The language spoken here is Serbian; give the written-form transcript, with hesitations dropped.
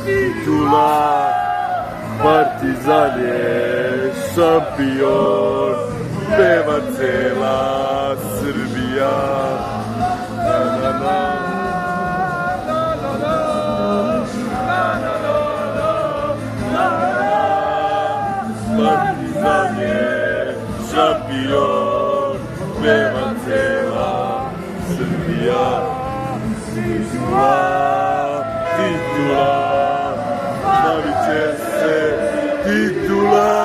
titular, Partizan je šampion, peva cela Srbija. Partizan je šampion, peva cela Srbija. Titular, slavit će se titular.